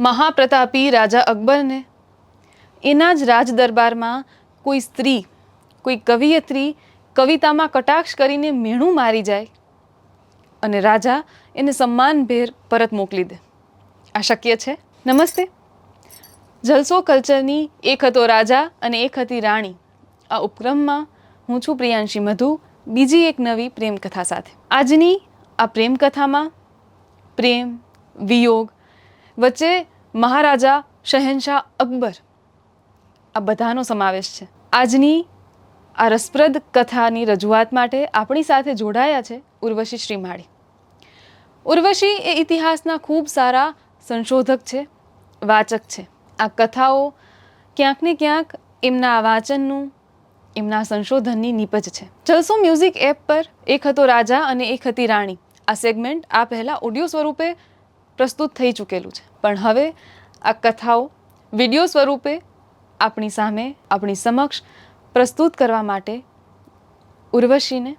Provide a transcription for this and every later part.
મહાપ્રતાપી રાજા અકબરને એના જ રાજ દરબારમાં કોઈ સ્ત્રી, કોઈ કવિયત્રી કવિતામાં કટાક્ષ કરીને મેણું મારી જાય અને રાજા એને સન્માનભેર પરત મોકલી દે. આ શક્ય છે? નમસ્તે. જલસો કલ્ચરની એક હતો રાજા અને એક હતી રાણી આ ઉપક્રમમાં હું છું પ્રિયાંશી મધુ, બીજી એક નવી પ્રેમકથા સાથે. આજની આ પ્રેમકથામાં પ્રેમ, વિયોગ વચ્ચે મહારાજા શહેનશાહ અકબર આ બધાનો સમાવેશ છે. આજની આ રસપ્રદ કથાની રજૂઆત માટે આપણી સાથે જોડાયા છે ઉર્વશી શ્રીમાળી. ઉર્વશી એ ઇતિહાસના ખૂબ સારા સંશોધક છે, વાચક છે. આ કથાઓ ક્યાંક ને ક્યાંક એમના વાંચનનું, એમના સંશોધનની નીપજ છે. જલસો મ્યુઝિક એપ પર એક હતો રાજા અને એક હતી રાણી આ સેગમેન્ટ આ પહેલાં ઓડિયો સ્વરૂપે પ્રસ્તુત થઈ ચૂકેલું છે, પણ હવે આ કથાઓ વિડીયો સ્વરૂપે આપણી સામે, આપણી સમક્ષ પ્રસ્તુત કરવા માટે ઉર્વશીને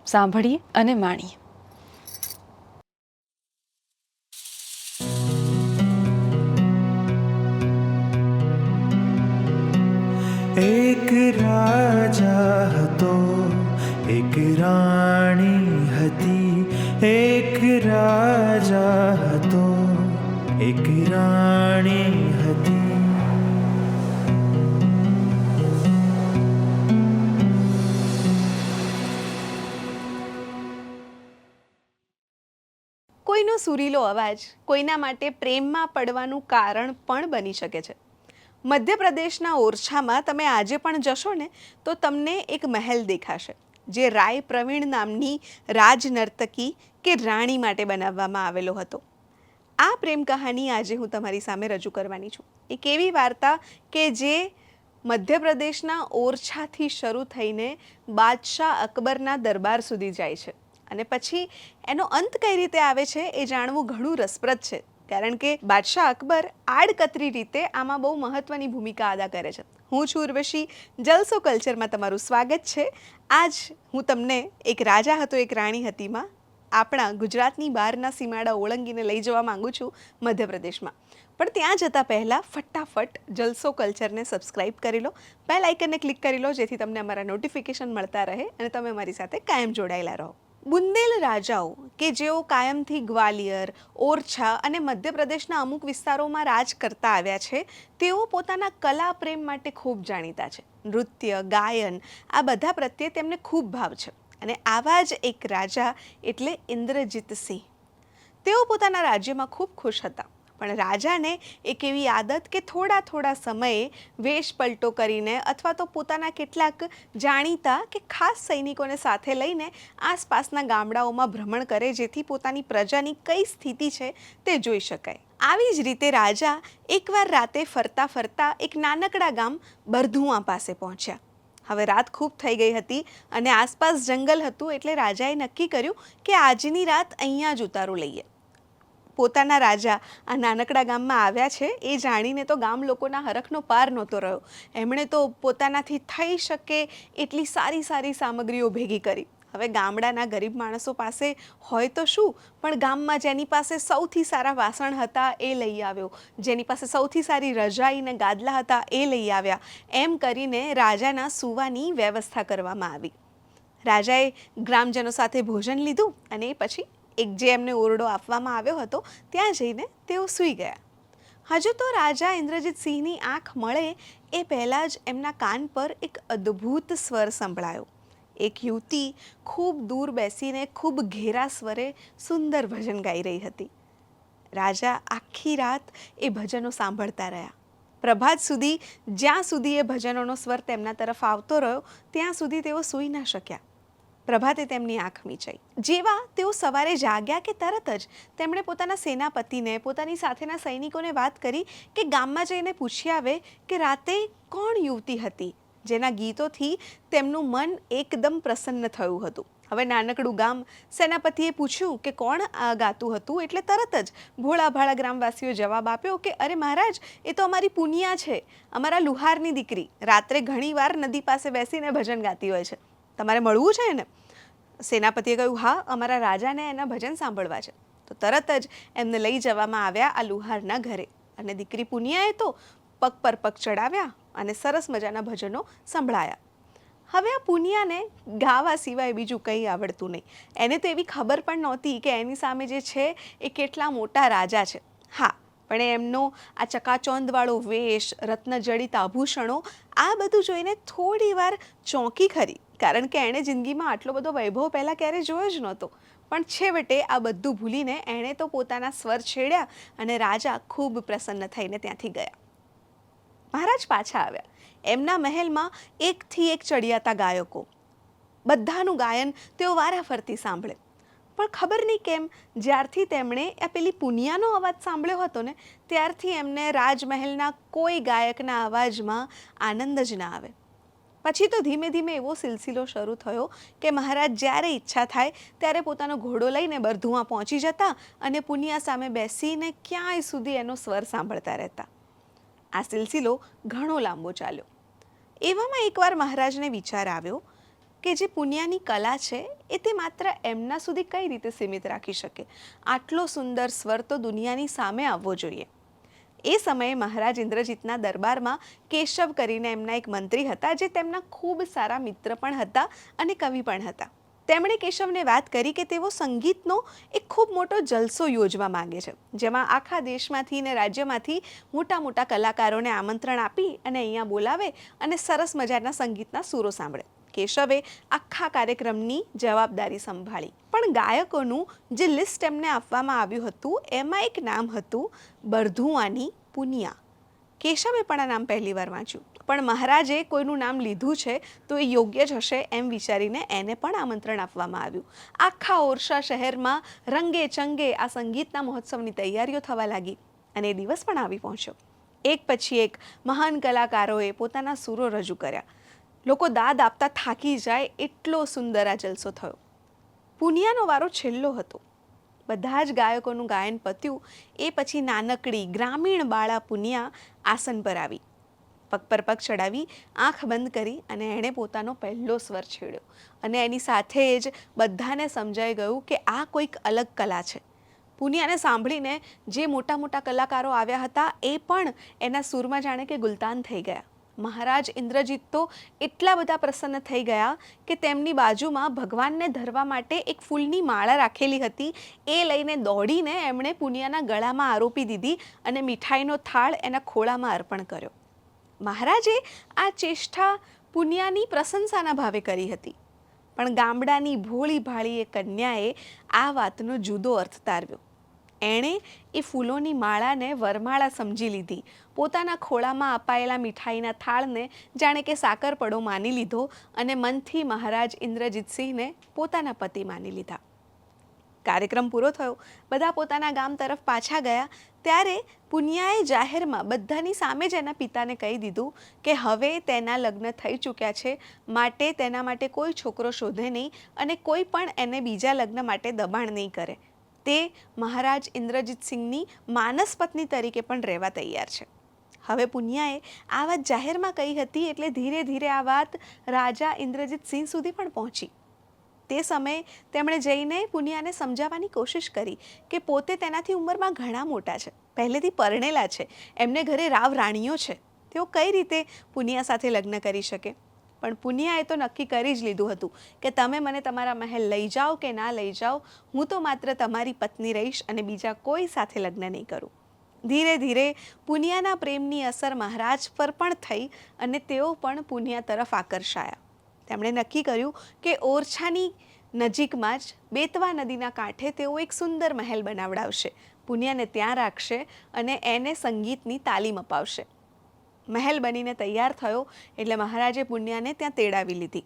સાંભળીએ અને માણીએ. એક રાજા હતો, એક રાણી હતી. એક રાજા હતો, એક રાણી હતી. કોઈનો સુરીલો અવાજ કોઈના માટે પ્રેમમાં પડવાનું કારણ પણ બની શકે છે. મધ્યપ્રદેશના ઓરછામાં તમે આજે પણ જશો ને તો તમને એક મહેલ દેખાશે જે રાય પ્રવીણ નામની રાજનર્તકી કે રાણી માટે બનાવવામાં આવેલો હતો. આ પ્રેમ કહાની આજે હું તમારી સામે રજૂ કરવાની છું. એક એવી વાર્તા કે જે મધ્યપ્રદેશના ઓરછાથી શરૂ થઈને બાદશાહ અકબરના દરબાર સુધી જાય છે અને પછી એનો અંત કઈ રીતે આવે છે એ જાણવું ઘણું રસપ્રદ છે, કારણ કે બાદશાહ અકબર આડકતરી રીતે આમાં બહુ મહત્વની ભૂમિકા અદા કરે છે. હું છું ઉર્વશી, જલસો કલ્ચરમાં તમારું સ્વાગત છે. આજ હું તમને એક રાજા હતો એક રાણી હતીમાં આપણા ગુજરાતની બહારના સીમાડા ઓળંગીને લઈ જવા માંગુ છું મધ્યપ્રદેશમાં. પણ ત્યાં જતાં પહેલાં ફટાફટ જલસો કલ્ચરને સબસ્ક્રાઈબ કરી લો, બેલ આઇકનને ક્લિક કરી લો જેથી તમને અમારા નોટિફિકેશન મળતા રહે અને તમે મારી સાથે કાયમ જોડાયેલા રહો. બુંદેલ રાજાઓ કે જેઓ કાયમથી ગ્વાલિયર, ઓરછા અને મધ્યપ્રદેશના અમુક વિસ્તારોમાં રાજ કરતા આવ્યા છે, તેઓ પોતાના કલા પ્રેમ માટે ખૂબ જાણીતા છે. નૃત્ય, ગાયન આ બધા પ્રત્યે તેમને ખૂબ ભાવ છે અને આવા જ એક રાજા એટલે ઇન્દ્રજીતસિંહ. તેઓ પોતાના રાજ્યમાં ખૂબ ખુશ હતા, પણ રાજાને એક એવી આદત કે થોડા સમયે વેશ પલટો કરીને અથવા તો પોતાના કેટલાક જાણીતા કે ખાસ સૈનિકોને સાથે લઈને આસપાસના ગામડાઓમાં ભ્રમણ કરે જેથી પોતાની પ્રજાની કઈ સ્થિતિ છે તે જોઈ શકાય. આવી જ રીતે રાજા એકવાર રાતે ફરતા ફરતા એક નાનકડા ગામ બરધુઆ પાસે પહોંચ્યા. હવે રાત ખૂબ થઈ ગઈ હતી અને આસપાસ જંગલ હતું એટલે રાજાએ નક્કી કર્યું કે આજની રાત અહીંયા જ ઉતારું લઈએ. પોતાના રાજા આ નાનકડા ગામમાં આવ્યા છે એ જાણીને તો ગામ લોકોના હરખનો પાર નહોતો રહ્યો. એમણે તો પોતાનાથી થઈ શકે એટલી સારી સામગ્રીઓ ભેગી કરી. હવે ગામડાના ગરીબ માણસો પાસે હોય તો શું, પણ ગામમાં જેની પાસે સૌથી સારા વાસણ હતા એ લઈ આવ્યો, જેની પાસે સૌથી સારી રજાઈ ને ગાદલા હતા એ લઈ આવ્યા. એમ કરીને રાજાના સૂવાની વ્યવસ્થા કરવામાં આવી. રાજાએ ગ્રામજનો સાથે ભોજન લીધું અને પછી એક જે એમને ઓરડો આપવામાં આવ્યો હતો ત્યાં જઈને તેઓ સૂઈ ગયા. હજુ તો રાજા ઇન્દ્રજીતસિંહની આંખ મળે એ પહેલાં જ એમના કાન પર એક અદ્ભુત સ્વર સંભળાયો. એક યુવતી ખૂબ દૂર બેસીને ખૂબ ઘેરા સ્વરે સુંદર ભજન ગાઈ રહી હતી. રાજા આખી રાત એ ભજનો સાંભળતા રહ્યા. પ્રભાત સુધી જ્યાં સુધી એ ભજનોનો સ્વર તેમના તરફ આવતો રહ્યો ત્યાં સુધી તેઓ સૂઈ ન શક્યા. પ્રભાતે તેમની આંખ મીચાઈ. જેવા તેઓ સવારે જાગ્યા કે તરત જ તેમણે પોતાના સેનાપતિને, પોતાની સાથેના સૈનિકોને વાત કરી કે ગામમાં જઈને પૂછી આવે કે રાતે કોણ યુવતી હતી જેના ગીતોથી તેમનું મન એકદમ પ્રસન્ન થયું હતું. હવે નાનકડું ગામ, સેનાપતિએ પૂછ્યું કે કોણ ગાતું હતું એટલે તરત જ ભોળા ભાળા ગ્રામવાસીઓ જવાબ આપ્યો કે અરે મહારાજ, એ તો અમારી પુનિયા છે, અમારા લુહારની દીકરી. રાત્રે ઘણીવાર નદી પાસે બેસીને ભજન ગાતી હોય છે, તમારે મળવું છે ને? સેનાપતિએ કહ્યું હા, અમારા રાજાને એના ભજન સાંભળવા છે. તો તરત જ એમને લઈ જવામાં આવ્યા આ લુહારના ઘરે. અને દીકરી પુનિયાએ તો પગ પર પગ ચડાવ્યા અને સરસ મજાના ભજનો સંભળાયા. હવે આ પુનિયાને ગાવા સિવાય બીજું કંઈ આવડતું નહીં. એને તો એવી ખબર પણ નહોતી કે એની સામે જે છે એ કેટલા મોટા રાજા છે. હા, પણ એમનો આ ચકાચોંદવાળો વેશ, રત્નજડિત આભૂષણો, આ બધું જોઈને થોડી વાર ચોંકી ખરી, કારણ કે એણે જિંદગીમાં આટલો બધો વૈભવ પહેલાં ક્યારેય જોયો જ નહોતો. પણ છેવટે આ બધું ભૂલીને એણે તો પોતાના સ્વર છેડ્યા અને રાજા ખૂબ પ્રસન્ન થઈને ત્યાંથી ગયા. મહારાજ પાછા આવ્યા. એમના મહેલમાં એકથી એક ચડિયાતા ગાયકો. બધાનું ગાયન તેઓ વારાફરતી સાંભળે. પણ ખબર નહીં કેમ જ્યારથી તેમણે આ પેલી પુનિયાનો અવાજ સાંભળ્યો હતો ને, ત્યારથી એમને રાજમહેલના કોઈ ગાયકના અવાજમાં આનંદ જ ના આવે. પછી તો ધીમે ધીમે એવો સિલસિલો શરૂ થયો કે મહારાજ જ્યારે ઈચ્છા થાય ત્યારે પોતાનો ઘોડો લઈને બરધુઆ પહોંચી જતા અને પુનિયા સામે બેસીને ક્યાંય સુધી એનો સ્વર સાંભળતા રહેતા. આ સિલસિલો ઘણો લાંબો ચાલ્યો. એવામાં એકવાર મહારાજને વિચાર આવ્યો કે જે પુનિયાની કલા છે એ તે માત્ર એમના સુધી કઈ રીતે સીમિત રાખી શકે. આટલો સુંદર સ્વર તો દુનિયાની સામે આવવો જોઈએ. એ સમયે મહારાજ ઇન્દ્રજીતના દરબારમાં કેશવ કરીને એમના એક મંત્રી હતા, જે તેમના ખૂબ સારા મિત્ર પણ હતા અને કવિ પણ હતા. તેમણે કેશવને વાત કરી કે તેઓ સંગીતનો એક ખૂબ મોટો જલસો યોજવા માંગે છે, જેમાં આખા દેશમાંથી ને રાજ્યમાંથી મોટા મોટા કલાકારોને આમંત્રણ આપી અને અહીંયા બોલાવે અને સરસ મજાના સંગીતના સૂરો સાંભળે. કેશવે આખા કાર્યક્રમની જવાબદારી સંભાળી. પણ ગાયકોનું જે લિસ્ટ એમને આપવામાં આવ્યું હતું એમાં એક નામ હતું બરધુઆની પુનિયા. કેશવે પણ આ નામ પહેલી વાર વાંચ્યું, પણ મહારાજે કોઈનું નામ લીધું છે તો એ યોગ્ય જ હશે એમ વિચારીને એને પણ આમંત્રણ આપવામાં આવ્યું. આખા ઓરછા શહેરમાં રંગે ચંગે આ સંગીતના મહોત્સવની તૈયારીઓ થવા લાગી અને એ દિવસ પણ આવી પહોંચ્યો. એક પછી એક મહાન કલાકારોએ પોતાના સૂરો રજૂ કર્યા. લોકો દાદ આપતા થાકી જાય એટલો સુંદર આ જલસો થયો. પુનિયાનો વારો છેલ્લો હતો. બધા જ ગાયકોનું ગાયન પત્યું એ પછી નાનકડી ગ્રામીણ બાળા પુનિયા આસન પર આવી. પગ પર પગ ચડાવી, આંખ બંધ કરી અને એણે પોતાનો પહેલો સ્વર છેડ્યો. અને એની સાથે જ બધાને સમજાઈ ગયું કે આ કોઈક અલગ કલા છે. પુનિયાને સાંભળીને જે મોટા મોટા કલાકારો આવ્યા હતા એ પણ એના સૂરમાં જાણે કે ગુલતાન થઈ ગયા. મહારાજ ઇન્દ્રજીત તો એટલા બધા પ્રસન્ન થઈ ગયા કે તેમની બાજુમાં ભગવાનને ધરવા માટે એક ફૂલની માળા રાખેલી હતી, એ લઈને દોડીને એમણે પુનિયાના ગળામાં આરોપી દીધી અને મીઠાઈનો થાળ એના ખોળામાં અર્પણ કર્યો. મહારાજે આ ચેષ્ટા પુનિયાની પ્રશંસાના ભાવે કરી હતી, પણ ગામડાની ભોળી ભાળી એ કન્યાએ આ વાતનો જુદો અર્થ તારવ્યો. એણે એ ફૂલોની માળાને વરમાળા સમજી લીધી. પોતાના ખોળામાં અપાયેલા મીઠાઈના થાળને જાણે કે સાકરપડો માની લીધો અને મનથી મહારાજ ઇન્દ્રજીતસિંહને પોતાના પતિ માની લીધા. કાર્યક્રમ પૂરો થયો. બધા પોતાના ગામ તરફ પાછા ગયા ત્યારે પુનિયાએ જાહેરમાં બધાની સામે જ એના પિતાને કહી દીધું કે હવે તેના લગ્ન થઈ ચૂક્યા છે, માટે તેના માટે કોઈ છોકરો શોધે નહીં અને કોઈ પણ એને બીજા લગ્ન માટે દબાણ નહીં કરે. તે મહારાજ ઇન્દ્રજીતસિંહની માનસ પત્ની તરીકે પણ રહેવા તૈયાર છે. હવે પુનિયાએ આ વાત જાહેરમાં કહી હતી એટલે ધીરે ધીરે આ વાત રાજા ઇન્દ્રજીતસિંહ સુધી પણ પહોંચી. તે સમયે તેમણે જઈને પુનિયાને સમજાવવાની કોશિશ કરી કે પોતે તેનાથી ઉંમરમાં ઘણા મોટા છે, પહેલેથી પરણેલા છે, એમને ઘરે રાવ રાણીઓ છે, તેઓ કઈ રીતે પુનિયા સાથે લગ્ન કરી શકે. પણ પુનિયાએ તો નક્કી કરી જ લીધું હતું કે તમે મને તમારા મહેલ લઈ જાઓ કે ના લઈ જાઓ, હું તો માત્ર તમારી પત્ની રહીશ અને બીજા કોઈ સાથે લગ્ન નહીં કરું. ધીરે ધીરે પુનિયાના પ્રેમની અસર મહારાજ પર પણ થઈ અને તેઓ પણ પુનિયા તરફ આકર્ષાયા. તેમણે નક્કી કર્યું કે ઓરછાની નજીકમાં જ બેતવા નદીના કાંઠે તેઓ એક સુંદર મહેલ બનાવડાવશે, પુનિયાને ત્યાં રાખશે અને એને સંગીતની તાલીમ અપાવશે. મહેલ બનીને તૈયાર થયો એટલે મહારાજે પુનિયાને ત્યાં તેડાવી લીધી.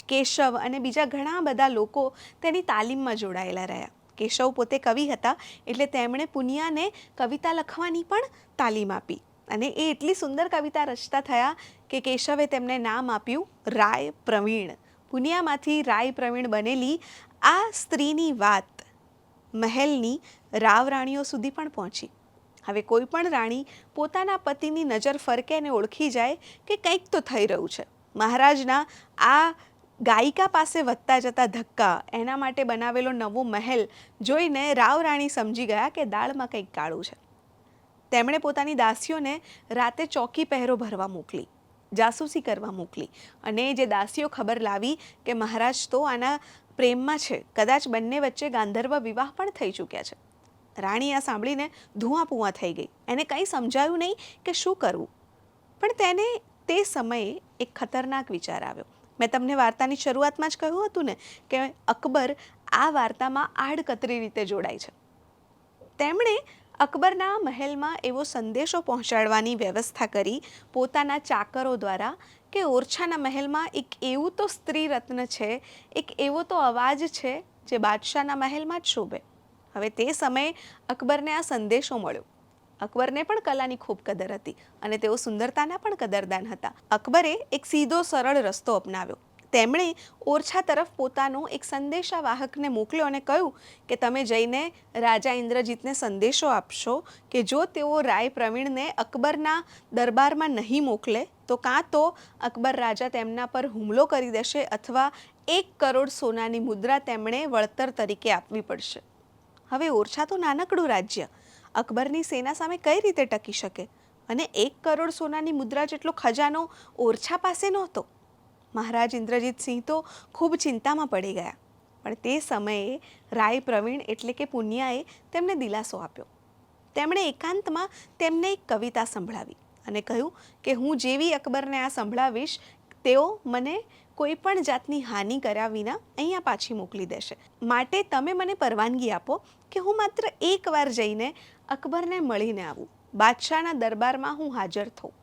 કેશવ અને બીજા ઘણા બધા લોકો તેની તાલીમમાં જોડાયેલા રહ્યા. કેશવ પોતે કવિ હતા એટલે તેમણે પુનિયાને કવિતા લખવાની પણ તાલીમ આપી અને એ એટલી સુંદર કવિતા રચતા થયા કે કેશવે તેમને નામ આપ્યું રાય પ્રવીણ. પુનિયામાંથી રાય પ્રવીણ બનેલી આ સ્ત્રીની વાત મહેલની રાવ રાણીઓ સુધી પણ પહોંચી. હવે કોઈ પણ રાણી પોતાના પતિની નજર ફરકે અને ઓળખી જાય કે કંઈક તો થઈ રહ્યું છે. મહારાજના આ ગાયિકા પાસે વધતા જતા ધક્કા, એના માટે બનાવેલો નવો મહેલ જોઈને રાવ રાણી સમજી ગયા કે દાળમાં કંઈક કાળું છે. તેમણે પોતાની દાસીઓને રાતે ચોકી પહેરો ભરવા મોકલી, જાસૂસી કરવા મોકલી, અને જે દાસીઓ ખબર લાવી કે મહારાજ તો આના પ્રેમમાં છે, કદાચ બંને વચ્ચે ગાંધર્વ વિવાહ પણ થઈ ચૂક્યા છે. રાણી આ સાંભળીને ધુઆપુઆ થઈ ગઈ. એને કંઈ સમજાયું નહીં કે શું કરવું. પણ તેને તે સમયે એક ખતરનાક વિચાર આવ્યો. મેં તમને વાર્તાની શરૂઆતમાં જ કહ્યું હતું ને કે અકબર આ વાર્તામાં આડકતરી રીતે જોડાય છે. તેમણે અકબરના મહેલમાં એવો સંદેશો પહોંચાડવાની વ્યવસ્થા કરી પોતાના ચાકરો દ્વારા કે ઓરછાના મહેલમાં એક એવું તો સ્ત્રી રત્ન છે, એક એવો તો અવાજ છે જે બાદશાહના મહેલમાં જ શોભે. હવે તે સમયે અકબરને આ સંદેશો મળ્યો. અકબરને પણ કલાની ખૂબ કદર હતી અને તેઓ સુંદરતાના પણ કદરદાન હતા. અકબરે એક સીધો સરળ રસ્તો અપનાવ્યો. તેમણે ઓરછા તરફ પોતાનો એક સંદેશાવાહકને મોકલ્યો અને કહ્યું કે તમે જઈને રાજા ઇન્દ્રજીતને સંદેશો આપશો કે જો તેઓ રાય પ્રવીણને અકબરના દરબારમાં નહીં મોકલે તો કાં તો અકબર રાજા તેમના પર હુમલો કરી દેશે અથવા 1 કરોડ સોનાની મુદ્રા તેમણે વળતર તરીકે આપવી પડશે. હવે ઓરછા તો નાનકડું રાજ્ય, અકબરની સેના સામે કઈ રીતે ટકી શકે? અને 1 કરોડ સોનાની મુદ્રા જેટલો ખજાનો ઓરછા પાસે નહોતો. મહારાજ ઇન્દ્રજીત સિંહ તો ખૂબ ચિંતામાં પડી ગયા. પણ તે સમયે રાય પ્રવીણ એટલે કે પુનિયાએ તેમને દિલાસો આપ્યો. તેમણે એકાંતમાં તેમને એક કવિતા સંભળાવી અને કહ્યું કે હું જેવી અકબરને આ સંભળાવીશ તેઓ મને કોઈ પણ જાતની હાનિ કર્યા વિના અહીંયા પાછી મોકલી દેશે. માટે તમે મને પરવાનગી આપો કે હું માત્ર એકવાર જઈને અકબરને મળીને આવું, બાદશાહના દરબારમાં હું હાજર થઉં.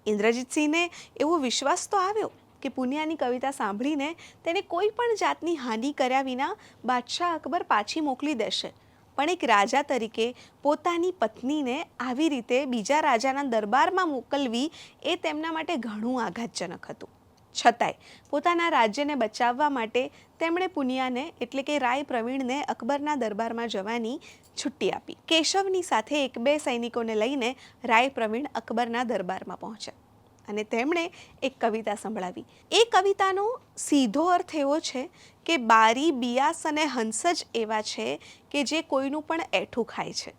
ઇન્દ્રજીતસિંહને એવો વિશ્વાસ તો આવ્યો કે પુનિયાની કવિતા સાંભળીને તેને કોઈ પણ જાતની હાનિ કર્યા વિના બાદશાહ અકબર પાછી મોકલી દેશે. પણ એક રાજા તરીકે પોતાની પત્નીને આવી રીતે બીજા રાજાના દરબારમાં મોકલવી એ તેમના માટે ઘણું આઘાતજનક હતું. છતાંય પોતાના રાજ્યને બચાવવા માટે તેમણે પુનિયાને એટલે કે રાય પ્રવીણને અકબરના દરબારમાં જવાની છુટ્ટી આપી. કેશવની સાથે 1-2 સૈનિકોને લઈને રાય પ્રવીણ અકબરના દરબારમાં પહોંચ્યા અને તેમણે એક કવિતા સંભળાવી. એ કવિતાનો સીધો અર્થ એવો છે કે બારી, બિયાસ અને હંસ જ એવા છે કે જે કોઈનું પણ એઠું ખાય છે.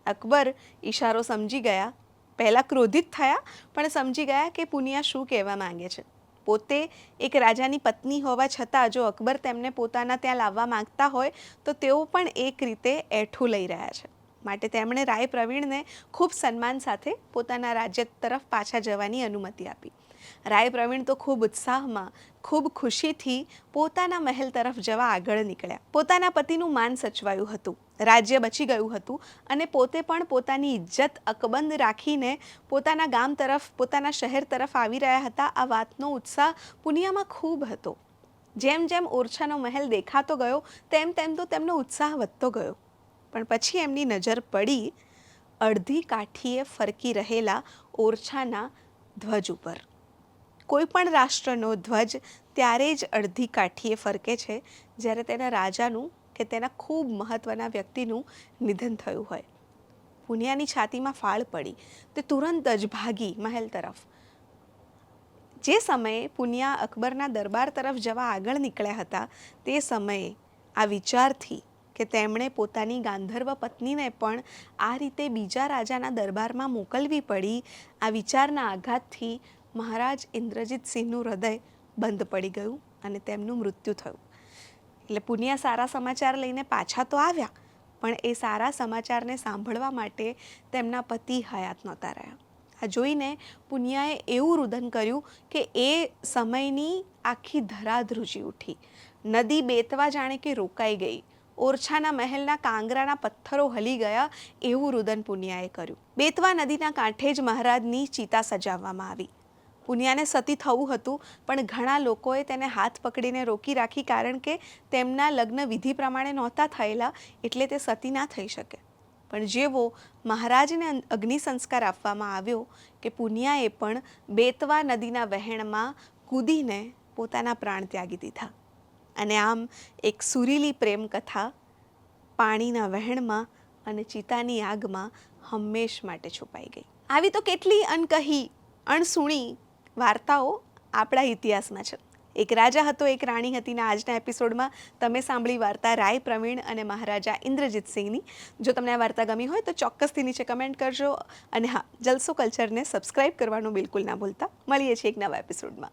અકબર ઈશારો સમજી ગયા. પહેલાં ક્રોધિત થયા પણ સમજી ગયા કે પુનિયા શું કહેવા માંગે છે. પોતે એક રાજાની પત્ની હોવા છતાં જો અકબર તેમને પોતાના ત્યાં લાવવા માંગતા હોય તો તેઓ પણ એક રીતે એઠું લઈ રહ્યા છે. માટે તેમણે રાય પ્રવીણને ખૂબ સન્માન સાથે પોતાના રાજ્ય તરફ પાછા જવાની અનુમતિ આપી. રાય પ્રવીણ તો ખૂબ ઉત્સાહમાં, ખૂબ ખુશીથી પોતાના મહેલ તરફ જવા આગળ નીકળ્યા. પોતાના પતિનું માન સચવાયું હતું, રાજ્ય બચી ગયું હતું અને પોતે પણ પોતાની ઇજ્જત અકબંધ રાખીને પોતાના ગામ તરફ, પોતાના શહેર તરફ આવી રહ્યા હતા. આ વાતનો ઉત્સાહ પુનિયામાં ખૂબ હતો. જેમ જેમ ઓરછાનો મહેલ દેખાતો ગયો તેમ તેમ તો તેમનો ઉત્સાહ વધતો ગયો. પણ પછી એમની નજર પડી અડધી કાઠીએ ફરકી રહેલા ઓરછાના ધ્વજ ઉપર. કોઈ પણ રાષ્ટ્રનો ધ્વજ ત્યારે જ અડધી કાઠીએ ફરકે છે જ્યારે તેના રાજાનું કે તેના ખૂબ મહત્ત્વના વ્યક્તિનું નિધન થયું હોય. પુનિયાની છાતીમાં ફાળ પડી. તે તુરંત જ ભાગી મહેલ તરફ. જે સમયે પુનિયા અકબરના દરબાર તરફ જવા આગળ નીકળ્યા હતા તે સમયે આ વિચારથી કે તેમણે પોતાની ગાંધર્વ પત્નીને પણ આ રીતે બીજા રાજાના દરબારમાં મોકલવી પડી, આ વિચારના આઘાતથી મહારાજ ઇન્દ્રજીત સિંહનું હૃદય બંધ પડી ગયું અને તેમનું મૃત્યુ થયું. એટલે પુનિયા સારા સમાચાર લઈને પાછા તો આવ્યા પણ એ સારા સમાચારને સાંભળવા માટે તેમના પતિ હયાત નહોતા રહ્યા. આ જોઈને પુનિયાએ એવું રુદન કર્યું કે એ સમયની આખી ધરા ધ્રુજી ઉઠી. નદી બેતવા જાણે કે રોકાઈ ગઈ. ઓરછાના મહેલના કાંગરાના પથ્થરો હલી ગયા એવું રુદન પુનિયાએ કર્યું. બેતવા નદીના કાંઠે જ મહારાજની ચિતા સજાવવામાં આવી. પુનિયાને સતી થવું હતું પણ ઘણા લોકોએ તેને હાથ પકડીને રોકી રાખી કારણ કે તેમના લગ્ન વિધિ પ્રમાણે નહોતા થયેલા એટલે તે સતી ના થઈ શકે. પણ જેવો મહારાજને અગ્નિ સંસ્કાર આપવામાં આવ્યો કે પુનિયાએ પણ બેતવા નદીના વહેણમાં કૂદીને પોતાના પ્રાણ ત્યાગી દીધા. અને આમ એક સુરીલી પ્રેમ કથા પાણીના વહેણમાં અને ચિતાની આગમાં હંમેશ માટે છુપાઈ ગઈ. આવી તો કેટલી અણકહી, અણસુણી વાર્તાઓ આપણા ઇતિહાસમાં છે. એક રાજા હતો એક રાણી હતીના આજના એપિસોડમાં તમે સાંભળી વાર્તા રાય પ્રવીણ અને મહારાજા ઇન્દ્રજીતસિંહની. જો તમને આ વાર્તા ગમી હોય તો ચોક્કસથી નીચે કમેન્ટ કરજો. અને હા, જલસો કલ્ચરને સબસ્ક્રાઈબ કરવાનું બિલકુલ ના ભૂલતા. મળીએ છીએ એક નવા એપિસોડમાં.